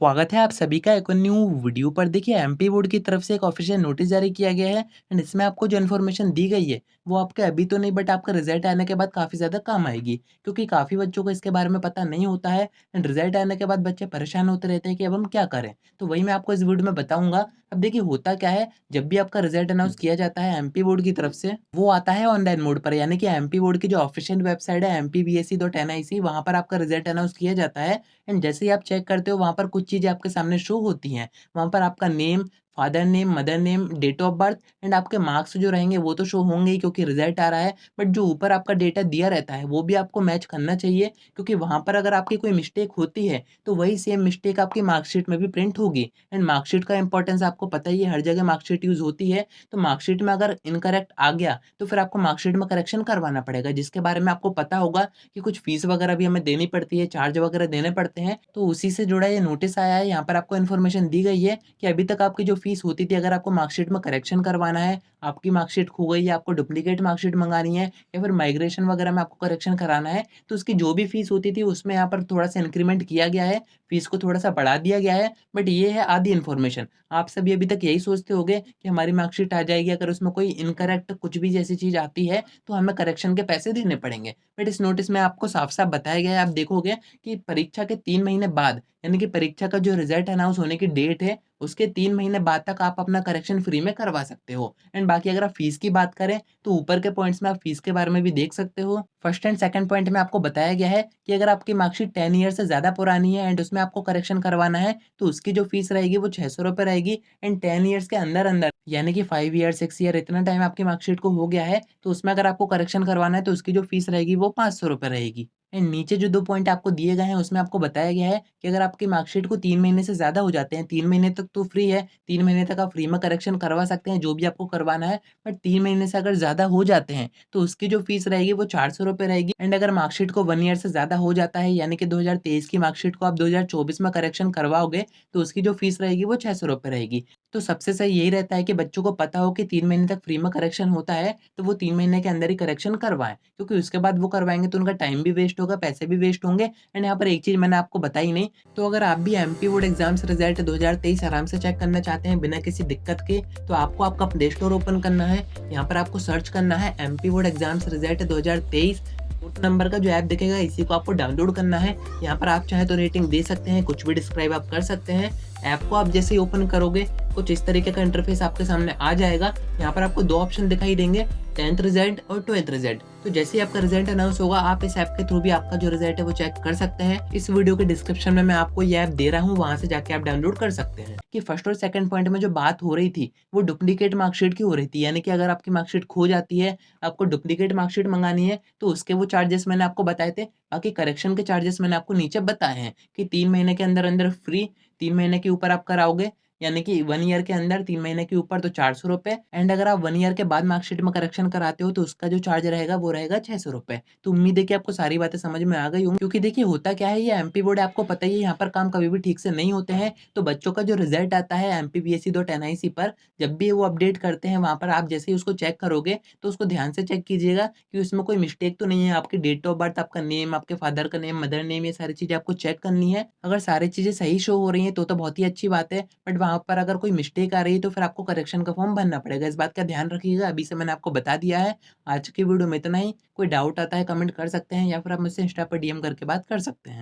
स्वागत है आप सभी का एक न्यू वीडियो पर। देखिए एमपी बोर्ड की तरफ से एक ऑफिशियल नोटिस जारी किया गया है एंड इसमें आपको जो इन्फॉर्मेशन दी गई है वो आपके अभी तो नहीं बट आपका रिजल्ट आने के बाद काफ़ी ज़्यादा काम आएगी, क्योंकि काफ़ी बच्चों को इसके बारे में पता नहीं होता है एंड रिजल्ट आने के बाद बच्चे परेशान होते रहते हैं कि अब हम क्या करें। तो वही मैं आपको इस वीडियो में बताऊंगा। अब देखिए होता क्या है, जब भी आपका रिजल्ट अनाउंस किया जाता है एमपी बोर्ड की तरफ से वो आता है ऑनलाइन मोड पर, यानी कि एमपी बोर्ड की जो ऑफिशियल वेबसाइट है mpbse.nic वहाँ पर आपका रिजल्ट अनाउंस किया जाता है। एंड जैसे ही आप चेक करते हो वहाँ पर कुछ चीज़ें आपके सामने शो होती हैं। वहाँ पर आपका name, father name, mother name, date of birth and आपके मार्क्स जो रहेंगे वो तो शो होंगे ही क्योंकि रिजल्ट आ रहा है। बट जो ऊपर आपका डेटा दिया रहता है वो भी आपको मैच करना चाहिए, क्योंकि वहाँ पर अगर आपकी कोई मिस्टेक होती है तो वही सेम मिस्टेक आपकी मार्कशीट में भी प्रिंट होगी। एंड मार्कशीट का इंपॉर्टेंस आपको पता ही है, हर जगह मार्कशीट यूज़ होती है। तो मार्कशीट में अगर इनकरेक्ट आ गया तो फिर आपको मार्कशीट में करेक्शन करवाना पड़ेगा, जिसके बारे में आपको पता होगा कि कुछ फीस वगैरह भी हमें देनी पड़ती है, चार्ज वगैरह देने पड़ते हैं। तो उसी से जुड़ा ये नोटिस आया है। यहाँ पर आपको इन्फॉर्मेशन दी गई है कि अभी तक आपकी जो फीस होती थी, अगर आपको मार्कशीट में करेक्शन करवाना है, आपकी मार्कशीट खो गई है, आपको डुप्लीकेट मार्कशीट मंगानी है या फिर माइग्रेशन वगैरह में आपको करेक्शन कराना है, तो उसकी जो भी फीस होती थी उसमें यहाँ पर थोड़ा सा इंक्रीमेंट किया गया है, फीस को थोड़ा सा बढ़ा दिया गया है। बट ये है आधी इन्फॉर्मेशन। आप सभी अभी तक यही सोचते होगे कि हमारी मार्कशीट आ जाएगी, अगर उसमें कोई इनकरेक्ट कुछ भी जैसी चीज़ आती है तो हमें करेक्शन के पैसे देने पड़ेंगे। बट इस नोटिस में आपको साफ साफ बताया गया है, आप देखोगे कि परीक्षा के 3 महीने बाद, यानी कि परीक्षा का जो रिजल्ट अनाउंस होने की डेट है उसके 3 महीने बाद तक आप अपना करेक्शन फ्री में करवा सकते हो। एंड बाकी अगर आप फीस की बात करें तो ऊपर के पॉइंट्स में आप फीस के बारे में भी देख सकते हो। फर्स्ट एंड सेकंड पॉइंट में आपको बताया गया है कि अगर आपकी मार्कशीट 10 ईयर से ज़्यादा पुरानी है एंड उसमें आपको करेक्शन करवाना है तो उसकी जो फीस रहेगी वो 600 रुपये रहेगी। एंड 10 ईयर्स के अंदर अंदर, यानी कि 5 ईयर 6 ईयर इतना टाइम आपकी मार्कशीट को हो गया है तो उसमें अगर आपको करेक्शन करवाना है तो उसकी जो फीस रहेगी वो 500 रुपये रहेगी। एंड नीचे जो 2 पॉइंट आपको दिए गए हैं उसमें आपको बताया गया है कि अगर आपकी मार्कशीट को 3 महीने से ज़्यादा हो जाते हैं, 3 महीने तक तो फ्री है, 3 महीने तक आप फ्री में करेक्शन करवा सकते हैं जो भी आपको करवाना है। बट 3 महीने से अगर ज़्यादा हो जाते हैं तो उसकी जो फीस रहेगी वो 400 रुपये रहेगी। एंड अगर मार्कशीट को 1 ईयर से ज़्यादा हो जाता है, यानी कि 2023 की मार्कशीट को आप 2024 में करेक्शन करवाओगे तो उसकी जो फीस रहेगी वो 600 रुपये रहेगी। तो सबसे सही यही रहता है कि बच्चों को पता हो कि 3 महीने तक फ्री में करेक्शन होता है, तो वो 3 महीने के अंदर ही करेक्शन करवाएँ, क्योंकि उसके बाद वो करवाएँगे तो उनका टाइम भी वेस्ट होगा, पैसे भी वेस्ट होंगे। एंड यहाँ पर एक चीज़ मैंने आपको बताई नहीं, तो अगर आप भी एमपी बोर्ड एग्ज़ाम्स रिज़ल्ट 2023 आराम से चेक करना चाहते हैं बिना किसी दिक्कत के, तो आपको आपका प्ले स्टोर ओपन करना है। यहाँ पर आपको सर्च करना है MP board exams result 2023। Note number का जो ऐप दिखेगा इसी को आपको डाउनलोड करना है। यहाँ पर आप चाहें तो रेटिंग दे सकते हैं, कुछ भी डिस्क्राइब आप कर सकते हैं। ऐप को आप जैसे ही ओपन करोगे कुछ इस तरीके का इंटरफेस आपके सामने आ जाएगा। यहाँ पर आपको 2 ऑप्शन दिखाई देंगे, 10th रिजल्ट और 12th रिजल्ट। तो जैसे ही आपका रिजल्ट अनाउंस होगा आप इस ऐप के थ्रू भी आपका जो रिजल्ट है वो चेक कर सकते हैं। इस वीडियो के डिस्क्रिप्शन में मैं आपको ये ऐप दे रहा हूँ, वहां से जाके आप डाउनलोड कर सकते हैं। कि फर्स्ट और सेकंड पॉइंट में जो बात हो रही थी वो डुप्लीकेट मार्कशीट की हो रही थी, यानी कि अगर आपकी मार्कशीट खो जाती है, आपको डुप्लीकेट मार्कशीट मंगानी है तो उसके वो चार्जेस मैंने आपको बताए थे। बाकी करेक्शन के चार्जेस मैंने आपको नीचे बताए हैं कि 3 महीने के अंदर अंदर फ्री, 3 महीने के ऊपर आप कराओगे यानी कि 1 ईयर के अंदर 3 महीने के ऊपर तो 400 रुपए। एंड अगर आप 1 ईयर के बाद मार्कशीट में करेक्शन कराते हो तो उसका जो चार्ज रहेगा वो रहेगा 600 रुपए। तो उम्मीद है कि आपको सारी बातें समझ में आ गई होंगी, क्योंकि देखिए होता क्या है, ये एमपी बोर्ड है, आपको पता ही है यहाँ पर काम कभी भी ठीक से नहीं होते हैं। तो बच्चों का जो रिजल्ट आता है mpbse.nic पर, जब भी वो अपडेट करते हैं वहाँ पर आप जैसे ही उसको चेक करोगे तो उसको ध्यान से चेक कीजिएगा कि उसमें कोई मिस्टेक तो नहीं है। आपकी डेट ऑफ बर्थ, आपका नेम, आपके फादर का नेम, मदर नेम, ये सारी चीज़ें आपको चेक करनी है। अगर सारी चीज़ें सही शो हो रही हैं तो बहुत ही अच्छी बात है। बट वहाँ पर अगर कोई मिस्टेक आ रही है तो फिर आपको करेक्शन का फॉर्म भरना पड़ेगा। इस बात का ध्यान रखिएगा, अभी से मैंने आपको बता दिया है। आज की वीडियो में इतना ही। कोई डाउट आता है कमेंट कर सकते हैं या फिर आप मुझसे इंस्टा पर डीएम करके बात कर सकते हैं।